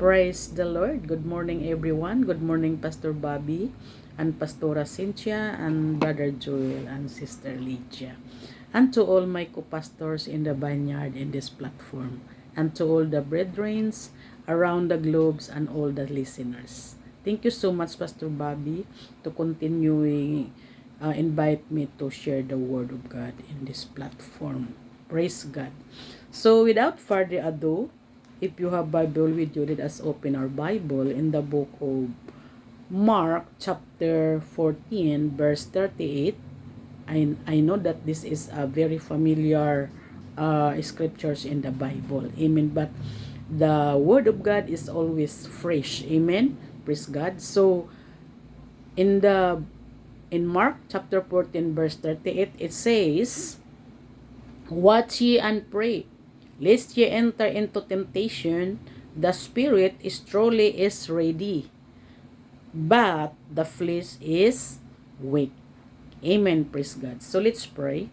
Praise the Lord. Good morning, everyone. Good morning, Pastor Bobby and Pastora Cynthia and Brother Joel and Sister Lydia. And to all my co-pastors in the vineyard in this platform. And to all the brethren around the globes and all the listeners. Thank you so much, Pastor Bobby, to continue invite me to share the Word of God in this platform. Praise God. So, without further ado, if you have Bible with you, let us open our Bible in the book of Mark chapter 14 verse 38. I know that this is a very familiar scriptures in the Bible. Amen. But the Word of God is always fresh. Amen. Praise God. So, in Mark chapter 14 verse 38, it says, "Watch ye and pray, lest ye enter into temptation. The spirit is truly is ready, but the flesh is weak." Amen. Praise God. So let's pray.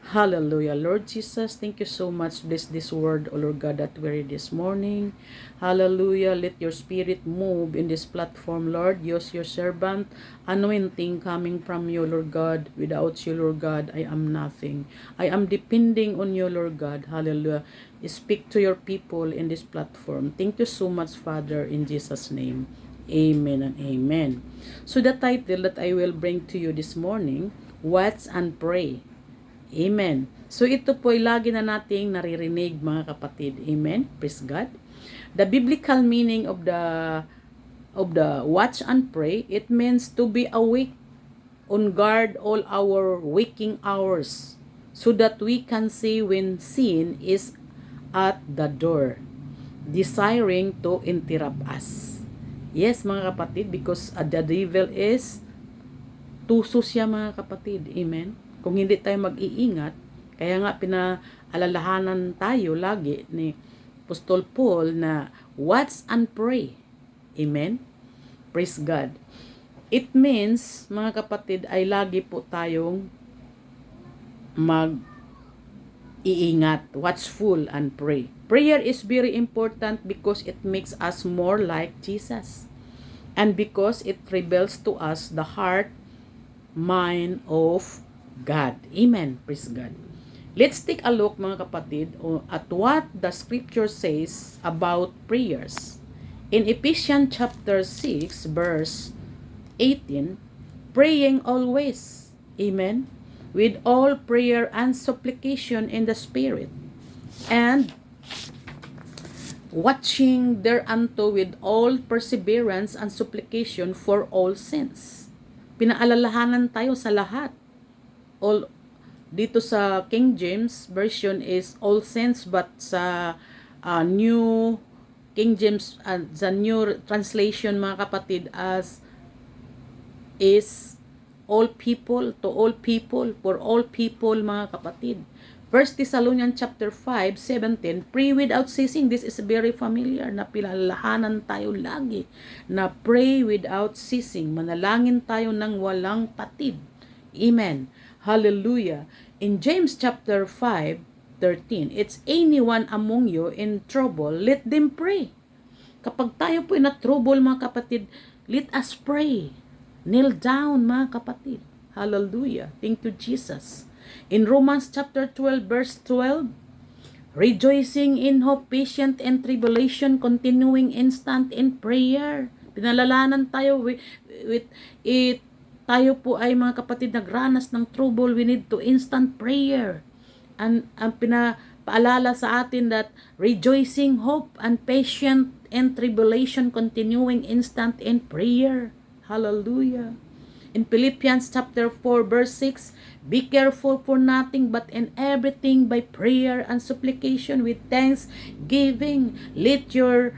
Hallelujah. Lord Jesus, thank you so much. Bless this word, O Lord God, that we read this morning. Hallelujah. Let your spirit move in this platform, Lord. Use your servant. Anointing coming from you, Lord God. Without you, Lord God, I am nothing. I am depending on you, Lord God. Hallelujah. Speak to your people in this platform. Thank you so much, Father, in Jesus' name. Amen and amen. So the title that I will bring to you this morning, Watch and Pray. Amen. So ito po ay lagi na nating naririnig, mga kapatid. Amen. Praise God. The biblical meaning of the watch and pray, it means to be awake, on guard all our waking hours, so that we can see when sin is at the door, desiring to interrupt us. Yes, mga kapatid, because the devil is tuso siya, mga kapatid. Amen. Kung hindi tayo mag-iingat, kaya nga pinaalalahanan tayo lagi ni Apostol Paul na watch and pray. Amen. Praise God. It means, mga kapatid, ay lagi po tayong mag-iingat, watchful and pray. Prayer is very important because it makes us more like Jesus. And because it reveals to us the heart, mind of God. Amen. Praise God. Let's take a look, mga kapatid, at what the scripture says about prayers. In Ephesians chapter 6 verse 18, praying always, amen, with all prayer and supplication in the Spirit, and watching thereunto with all perseverance and supplication for all saints. Pinaalalahanan tayo sa lahat. All dito sa King James version is all saints, but sa New King James, the new translation, mga kapatid, as is all people, to all people, for all people, mga kapatid. 1 Thessalonians chapter 5:17, pray without ceasing. This is very familiar, na pinalalahanan tayo lagi na pray without ceasing. Manalangin tayo ng walang patid. Amen. Hallelujah. In James chapter 5:13, it's anyone among you in trouble, let them pray. Kapag tayo po na trouble, mga kapatid, let us pray. Kneel down, mga kapatid. Hallelujah. Thank you, Jesus. In Romans chapter 12 verse 12, rejoicing in hope, patient in tribulation, continuing instant in prayer. Pinalalanan tayo with it. Tayo po ay, mga kapatid, nagranas ng trouble, we need to instant prayer. And ang pinapaalala sa atin that rejoicing, hope, and patient in tribulation, continuing instant in prayer. Hallelujah. In Philippians chapter 4 verse 6, be careful for nothing but in everything by prayer and supplication with thanksgiving. Let your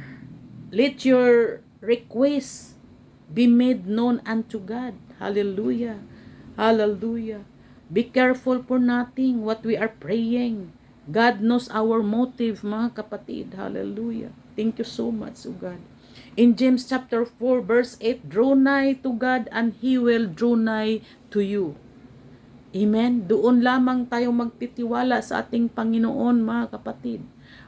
requests be made known unto God. Hallelujah. Hallelujah. Be careful for nothing what we are praying. God knows our motive, mga kapatid. Hallelujah. Thank you so much, O God. In James chapter 4 verse 8, draw nigh to God and He will draw nigh to you. Amen. Doon lamang tayo magtitiwala sa ating Panginoon, mga kapatid.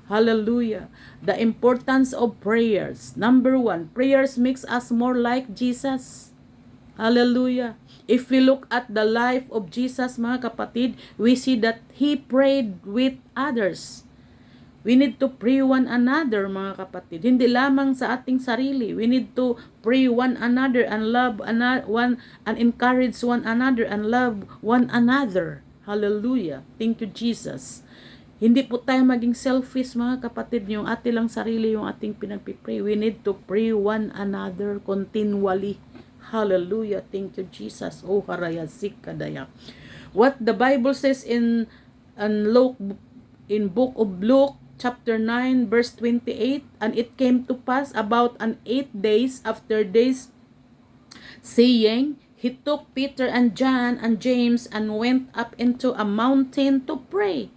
Hallelujah. The importance of prayers. Number 1, prayers makes us more like Jesus. Hallelujah. If we look at the life of Jesus, mga kapatid, we see that He prayed with others. We need to pray one another, mga kapatid. Hindi lamang sa ating sarili. We need to pray one another and love one and encourage one another and love one another. Hallelujah. Thank you, Jesus. Hindi po tayo maging selfish, mga kapatid. Yung ating lang sarili, yung ating pinagpipray. We need to pray one another continually. Hallelujah. Thank you, Jesus. Oh, harayasik kadaya. What the Bible says in book of Luke, chapter 9, verse 28, and it came to pass about 8 days after this saying, he took Peter and John and James and went up into a mountain to pray.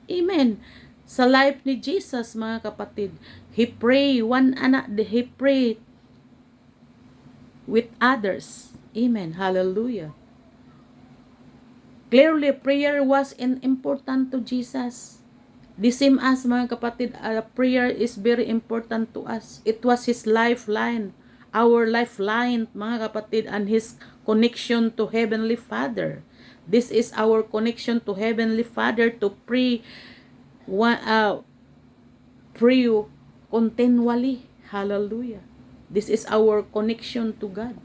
Amen. Sa life ni Jesus, mga kapatid, He prayed with others. Amen. Hallelujah. Clearly, prayer was important to Jesus. The same as, mga kapatid, prayer is very important to us. It was His lifeline, our lifeline, mga kapatid, and His connection to Heavenly Father. This is our connection to Heavenly Father to pray continually. Hallelujah. This is our connection to God,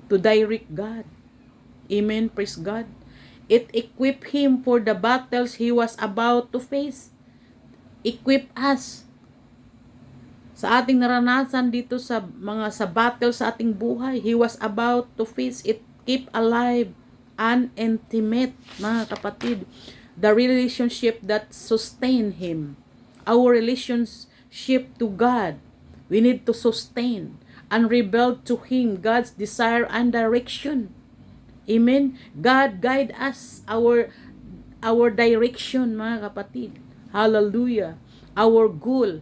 to direct God. Amen. Praise God. It equipped him for the battles he was about to face. Equip us sa ating naranasan dito sa battle sa ating buhay. He was about to face it. Keep alive and intimate, mga kapatid. The relationship that sustain him. Our relationship to God. We need to sustain and rebuild to Him God's desire and direction. Amen. God guide us, our direction, mga kapatid. Hallelujah. Our goal.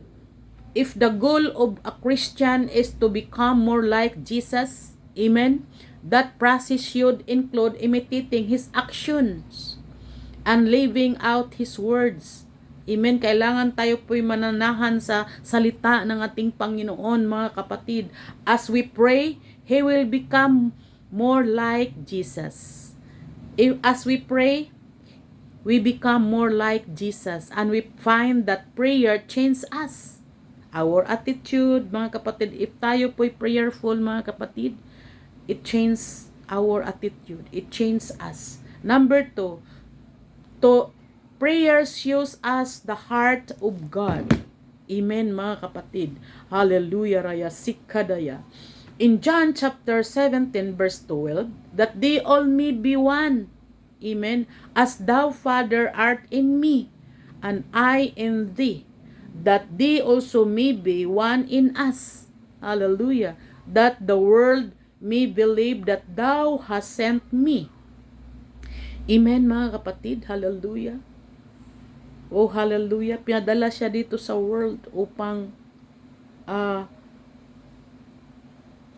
If the goal of a Christian is to become more like Jesus, amen, that process should include imitating His actions and living out His words. Amen. Kailangan tayo po'y mananahan sa salita ng ating Panginoon, mga kapatid. As we pray, He will become more like Jesus. As we pray, we become more like Jesus, and we find that prayer changes us. Our attitude, mga kapatid, if tayo po'y prayerful, mga kapatid, it changes our attitude. It changes us. Number 2, prayer shows us the heart of God. Amen, mga kapatid. Hallelujah, raya sikadaya. In John chapter 17, verse 12, that they all may be one. Amen. As thou, Father, art in me, and I in thee, that they also may be one in us. Hallelujah. That the world may believe that thou hast sent me. Amen, mga kapatid. Hallelujah. Oh, hallelujah. Pinadala siya dito sa world upang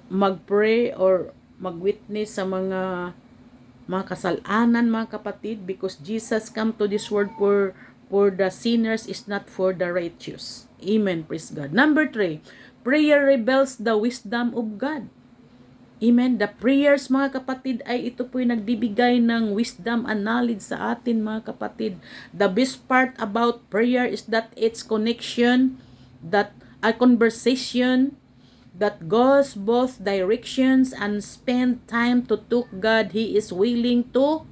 mag-pray or mag-witness sa mga kasalanan, mga kapatid, because Jesus come to this world for the sinners, is not for the righteous. Amen. Praise God. Number 3, prayer reveals the wisdom of God. Amen. The prayers, mga kapatid, ay ito po'y nagbibigay ng wisdom and knowledge sa atin, mga kapatid. The best part about prayer is that it's connection, that a conversation that goes both directions and spend time to talk God. He is willing to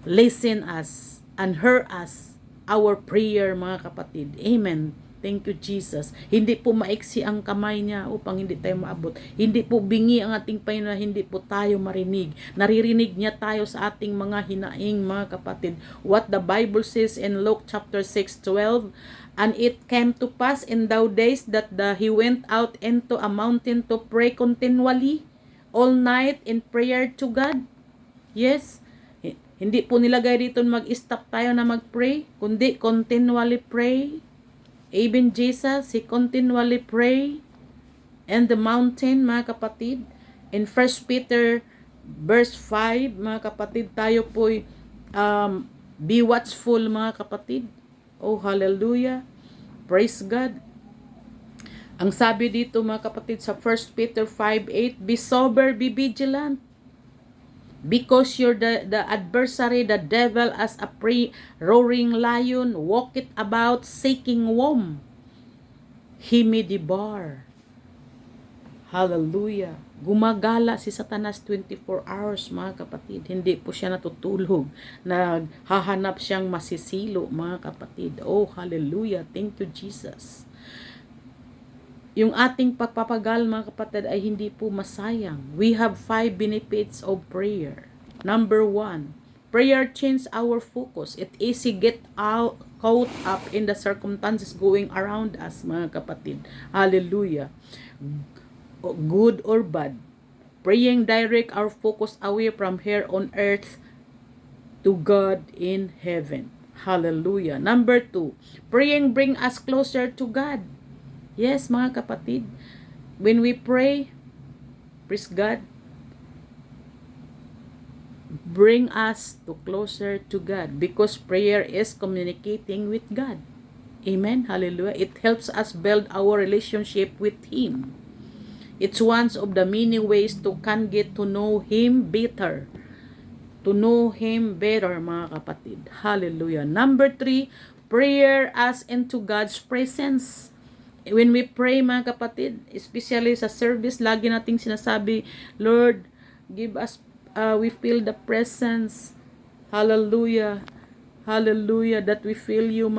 listen us and hear us, our prayer, mga kapatid. Amen. Thank you, Jesus. Hindi po maiksi ang kamay niya upang hindi tayo maabot. Hindi po bingi ang ating payo na hindi po tayo marinig. Naririnig niya tayo sa ating mga hinaing, mga kapatid. What the Bible says in Luke chapter 6:12, and it came to pass in those days that he went out into a mountain to pray continually all night in prayer to God. Yes. Hindi po nilagay dito mag-stop tayo na mag-pray, kundi continually pray. Even Jesus, He continually pray in the mountain, mga kapatid. In 1 Peter verse 5, mga kapatid, tayo po'y be watchful, mga kapatid. Oh, hallelujah. Praise God. Ang sabi dito mga kapatid sa 1 Peter 5:8, be sober, be vigilant. Because the adversary, the devil, as a roaring lion, walketh about seeking whom he may devour. Hallelujah. Gumagala si Satanas 24 hours, mga kapatid. Hindi po siya natutulog. Naghahanap siyang masisilo, mga kapatid. Oh, hallelujah. Thank you, Jesus. Yung ating pagpapagal, mga kapatid, ay hindi po masayang. We have 5 benefits of prayer. Number 1, prayer changes our focus. It easy get caught up in the circumstances going around us, mga kapatid. Hallelujah. Good or bad. Praying direct our focus away from here on earth to God in heaven. Hallelujah. Number 2, praying bring us closer to God. Yes, mga kapatid, when we pray, praise God, bring us to closer to God, because prayer is communicating with God. Amen. Hallelujah. It helps us build our relationship with Him. It's one of the many ways to can get to know Him better. To know Him better, mga kapatid. Hallelujah. Number 3, prayer us into God's presence. When we pray, mga kapatid, especially sa service, lagi nating sinasabi, Lord, give us, we feel the presence. Hallelujah. Hallelujah. That we feel you,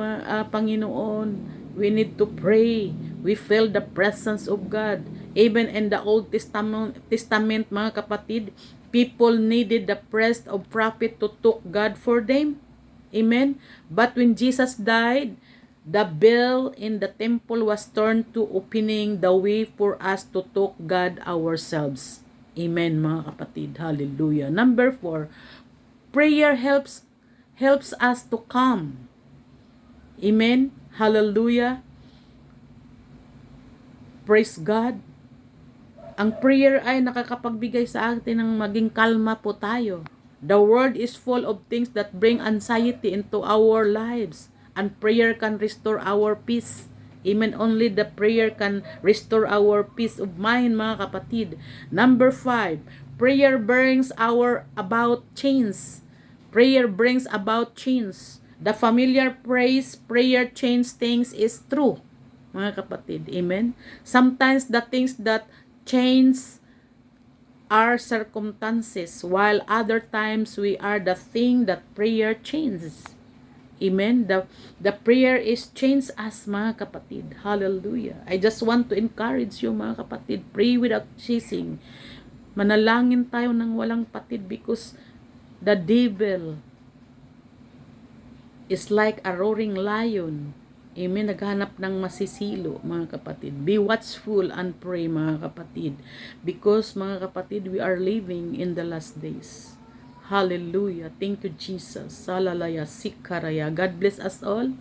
Panginoon. We need to pray. We feel the presence of God. Even in the Old Testament, mga kapatid, people needed the praise of prophet to talk God for them. Amen. But when Jesus died, the veil in the temple was turned to opening the way for us to talk God ourselves. Amen, mga kapatid. Hallelujah. Number 4, prayer helps us to calm. Amen. Hallelujah. Praise God. Ang prayer ay nakakapagbigay sa atin ng maging kalma po tayo. The world is full of things that bring anxiety into our lives. And prayer can restore our peace. Amen. Only the prayer can restore our peace of mind, mga kapatid. Number 5, prayer brings about change. Prayer brings about change. The familiar prayer change things is true, mga kapatid. Amen. Sometimes the things that change are circumstances, while other times we are the thing that prayer changes. Amen. The prayer is change us, mga kapatid. Hallelujah. I just want to encourage you, mga kapatid, pray without ceasing. Manalangin tayo ng walang patid, because the devil is like a roaring lion. Amen. Naghanap ng masisilo, mga kapatid. Be watchful and pray, mga kapatid. Because, mga kapatid, we are living in the last days. Hallelujah. Thank you, Jesus. Salalaya sikaraya. God bless us all.